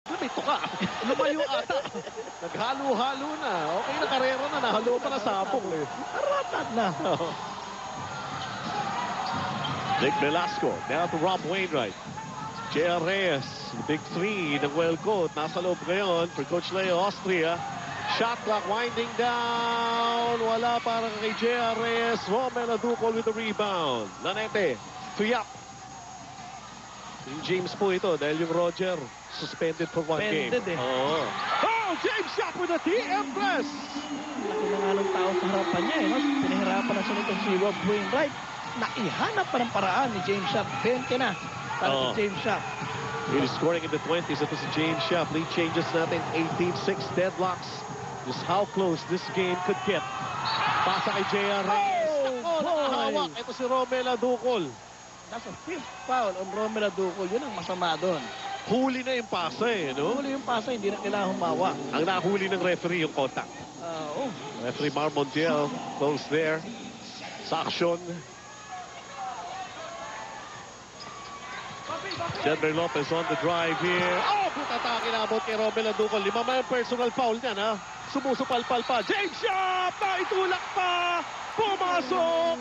May tuka. Lumayo ata. Naghalo-halo na. Okay na karera na. Nahalo pa na sabong. Ratat na. Nick Velasco. Now to Rob Wainwright. J.R. Reyes. Big three ng Wellcoat. Nasa loob ngayon for Coach Leo Austria. Shot clock winding down. Wala para kay J.R. Reyes. Romel Aducol with the rebound. Lanete. To Yap. Yung James po ito dahil yung Roger suspended for one game. Suspended eh. Oo. Oh, James Yap with a TM press. Laki na nga ng tao sa harapan niya eh. No? Pinahirapan na siya nitong si Rob Wainwright. Naihanap pa ng paraan ni James Yap. 20 na para si James Yap. He is scoring in the 20s. Ito si James Yap. Lead changes natin 18-6 deadlocks. Just how close this game could get. Pasa kay J.R. Reyes. Oh, nakahawak. Ito si Romel Aducol. That's a fifth foul on Romel Aducol. Yun ang masama doon. Huli na yung pasa eh, no? Huli yung pasa, hindi na kailangan humawa. Ang nahuli ng referee yung contact. Referee Mar Montiel close there. Sa aksyon. Denver Lopez on the drive here. Oh, putatake na abot kay Romel Aducol. 5 man personal foul niyan, ha? Sumusupalpal pa. James Yap! Naitulak pa! Pumasok!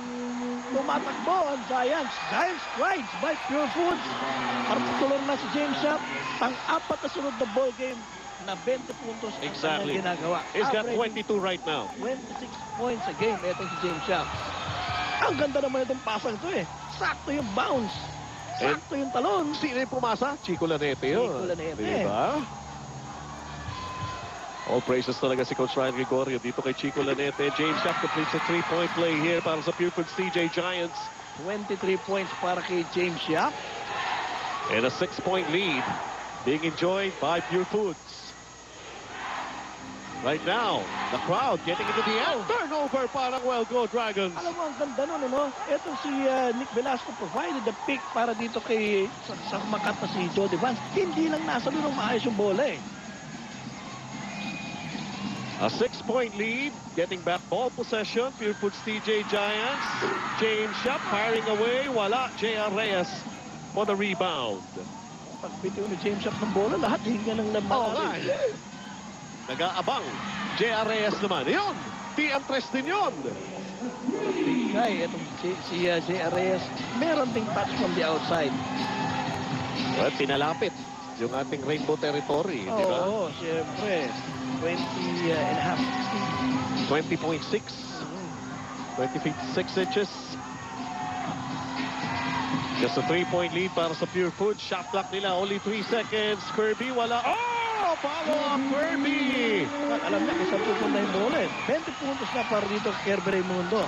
Tumatakbo ang Giants. Giant strides by Pure Foods. Partikular na si James Yap. Pang-apat na sunod na ball game na 20 puntos ang Exactly. kanyang ginagawa. He's got Average 22 right now. 26 points a game. Ito si James Yap. Ang ganda naman itong pasang ito eh. Sakto yung bounce. Sakto yung talon. Sino yung pumasa? Chico Lanete yun. Chico Lanete. Diba? All praises talaga si Coach Ryan Gregorio dito kay Chico Lanete. James Yap completes a 3-point play here para sa Pure Foods TJ Giants. 23 points para kay James Yap. And a 6-point lead being enjoyed by Pure Foods. Right now, the crowd getting into the end. Turnover para Wellco Dragons. Alam mo, ang ganda nun, ano? Ito si Nick Velasco provided the pick para dito kay sa makat na si Jody Vance. Hindi lang nasa doon ang maayos yung bola eh. A 6-point lead, getting back ball possession. Pure Foods TJ Giants. James Yap firing away. Wala. J.R. Reyes for the rebound. Pagbitiw ni James Yap ng bola, lahat hinga ng laman. Oo nga eh. Nag-aabang. J.R. Reyes naman. Yun! TM press din yun. Bigay, itong si J.R. Reyes, meron ding touch from the outside. Well, pinalapit yung ating rainbow territory. Oo, di ba? siyempre. 20 and a half. 20.6. 26 inches. Just a 3-point lead para sa Pure Foods. Shot clock nila, only 3 seconds. Kirby, wala. Oh! Follow up, Kirby! Alam niya kung saan pupunta yung bola eh. 20 puntos na para dito kay Kirby Raimundo.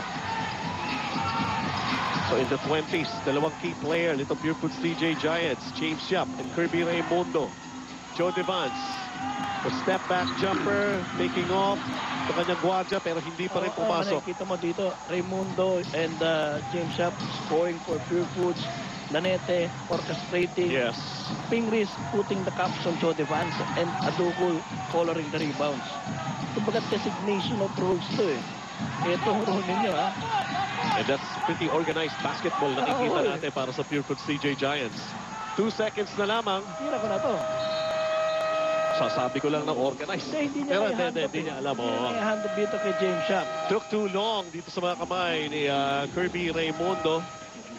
So in the 20s, dalawang key player nito Pure Foods TJ Giants, James Yap and Kirby Raimundo. Joe Devance, the step back jumper, taking off. Ito kanyang gwadya pero hindi pa rin pumasok. Kita mo dito, Raimundo and James Yap scoring for Pure Foods. Lanete orchestrating. Yes. Pingris putting the caps on Joe Devance and Aducol coloring the rebounds. Kumbaga designation of roles to eh. Ito ang role ninyo ha. And that's pretty organized basketball nakikita natin para sa Pure Foods TJ Giants. 2 seconds na lamang. Tira ko na to. Sasabi ko lang ng organized. Hindi niya Pero i-handle hindi niya alam. Hindi niya i-handle dito kay James Yap. Took too long dito sa mga kamay ni Kirby Raimundo.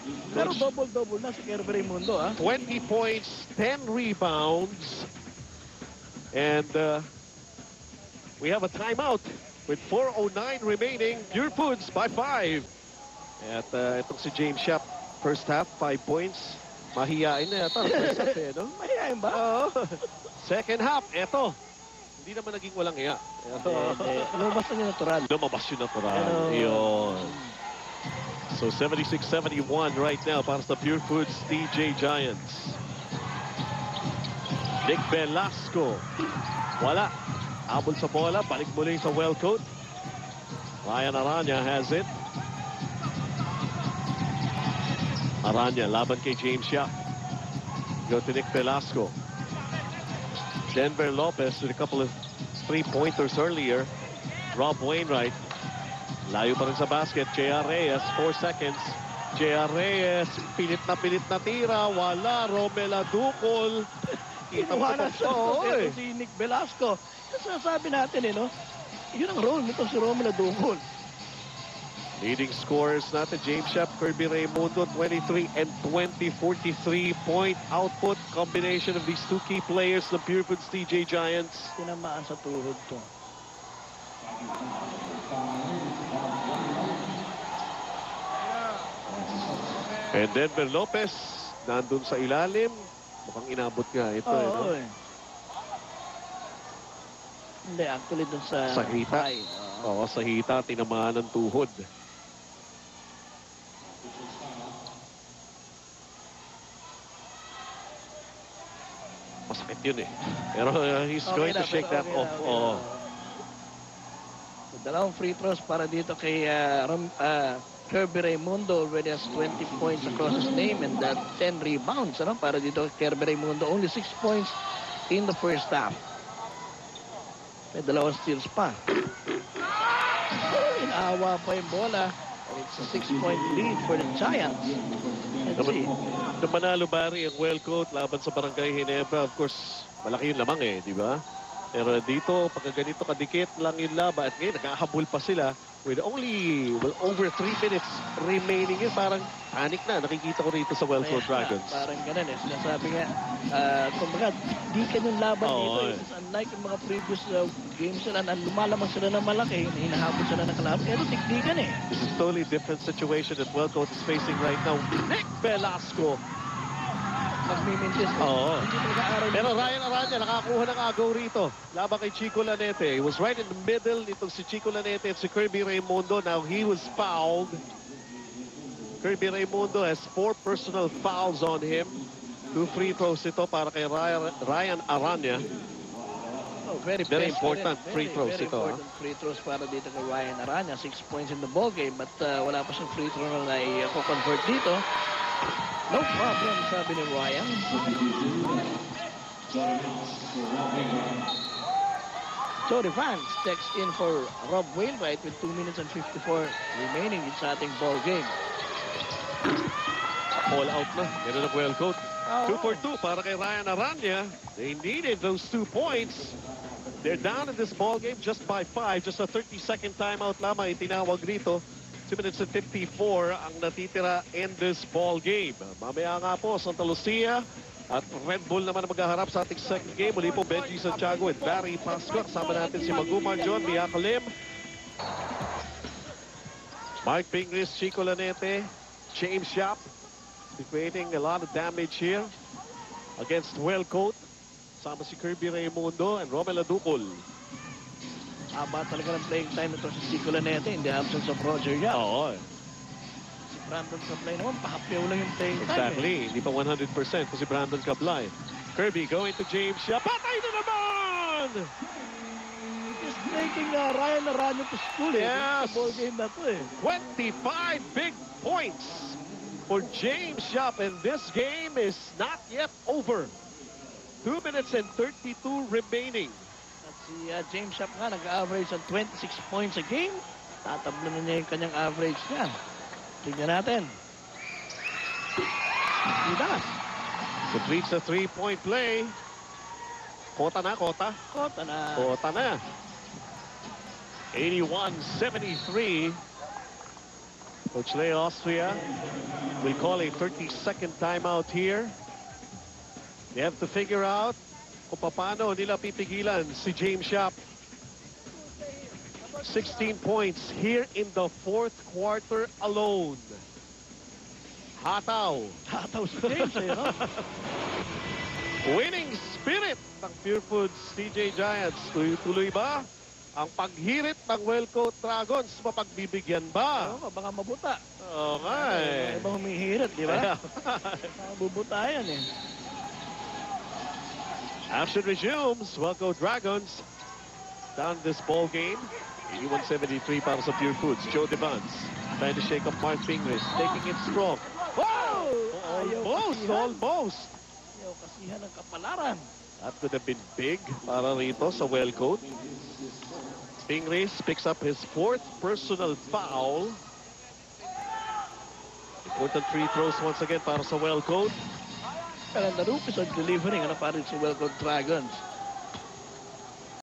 Pero double-double na si Kirby Raimundo ha. 20 points, 10 rebounds. And we have a timeout with 4:09 remaining. Pure Foods by 5. At itong si James Yap, first half, 5 points. Mahihain na yata. First half, eh, no? Mahihain ba? Oo. Second half, eto. Hindi naman naging walang iya. Lumabas na yung natural. Lumabas yung natural. Yun. So 76-71 right now para sa Pure Foods TJ Giants. Nick Velasco. Wala. Abol sa bola. Balik muli sa Wellcoat. Ryan Aranya has it. Aranya laban kay James Yap. Go to Nick Velasco. Denver Lopez with a couple of 3-pointers earlier. Rob Wainwright. Layo pa rin sa basket. J.R. Reyes, 4 seconds. J.R. Reyes, pilit na tira. Wala. Romel Aducol. Kita mo Inuhanan pa. sa Oo, ito si Nick Velasco. Kasi sabi natin, no? Yun ang role nito si Romelu Ducol. Leading scorers natin, James Schaap, Kirby Raimundo, 23 and 20, 43-point output. Combination of these two key players, the Purefoods TJ Giants. Tinamaan sa tuhod to. And Denver Lopez, nandun sa ilalim. Mukhang inabot nga ito. Oo, no? Hindi, actually dun sa... Sa hita. thigh, Oo, sa hita, tinamaan ng tuhod. Masakit yun eh. Pero he's going to shake that off. Oo. So, dalawang free throws para dito kay Kirby Raimundo. Already has 20 points across his name and 10 rebounds. Ano? Para dito kay Kirby Raimundo. Only 6 points in the first half. May dalawang steals pa. Inaawa pa yung bola. It's a 6-point lead for the Giants. Let's see. Nung manalo Barry ang Wellcoat laban sa Barangay Ginebra, of course, malaki yung lamang eh, di ba? Pero dito, pagka ganito kadikit lang yung laba at ngayon, naghahabol pa sila with only, over 3 minutes remaining. Yun, parang panic na. Nakikita ko rito sa Wellcoat Dragons. Parang ganun eh. Sinasabi nga, kumbaga, di ka yung laban dito. It's unlike yung mga previous games sila na lumalamang sila na malaki, hinahabol sila na kalaban. Pero tikdikan eh. This is totally different situation that Wellcoat is facing right now. Nick Velasco. Nagmimintis. Oo. Hindi nag-aaral. Pero Ryan Aranya nakakuha ng agaw rito. Laban kay Chico Lanete. He was right in the middle nitong si Chico Lanete at si Kirby Raimundo. Now he was fouled. Kirby Raimundo has 4 personal fouls on him. 2 free throws ito para kay Ryan Aranya. Oh, very important free throws very ito. Important free throws para dito kay Ryan Aranya. 6 points in the ball game. But wala pa siyang free throw na i-convert dito. No problem, sabi ni Ryan. Jody Vance checks in for Rob Wainwright with 2 minutes and 54 remaining in sa ating ball game. All out na. Ganun ang Wellcoat. Oh. 2 for 2 para kay Ryan Aranya. They needed those 2 points. They're down in this ball game just by 5. Just a 30-second timeout lamang itinawag rito. 2 minutes and 54 ang natitira in this ball game. Mamaya nga po, Santa Lucia at Red Bull naman ang maghaharap sa ating second game. Muli po, Benji Santiago at Barry Pascua. Kasama natin si Maguma John, Miyaka Lim, Mike Pingris, Chico Lanete, James Schaap. Creating a lot of damage here against Wellcoat. Sama si Kirby Raimundo and Romelu Ducol. Haba talaga ng playing time nito si Chico Lanete in the absence of Roger Yap. Oo. Si Brandon Sablay naman, pahapyaw lang yung playing time. Exactly. Hindi pa 100% kung si Brandon Cablay. Kirby going to James Schaap. Patay na naman! He's making Ryan Aranya to school eh. Yes. Sa ball game na to eh. 25 big points for James Schaap, and this game is not yet over. 2 minutes and 32 remaining. At si James Schaap nga nag-average ng 26 points a game. Tatablo na niya yung kanyang average niya. Tingnan natin. He does. Completes the 3-point play. Kota na, kota. Kota na. Kota na. 81-73. Coach Leo Austria will call a 30-second timeout here. They have to figure out kung paano nila pipigilan si James Schaap. 16 points here in the 4th quarter alone. Hataw. Hataw si James eh, no? Winning spirit ng Purefoods TJ Giants. Tuloy ba ang paghirit ng Wellcoat Dragons? Mapagbibigyan ba? Oo, baka mabuta. Okay. Iba humihirit, di ba? Mabubuta yan eh. Action resumes. Wellcoat Dragons down this ball game. 81-73 para sa Purefoods. Joe Devance trying to shake up Mark Pingris. Taking it strong. Wow! Almost. Ayaw kasihan ng kapalaran. That could have been big para rito sa Wellcoat. Pingris picks up his 4th personal foul. Important free throws once again para sa Wellcoat. and the rookies are delivering, ano, para sa Welcome Dragons.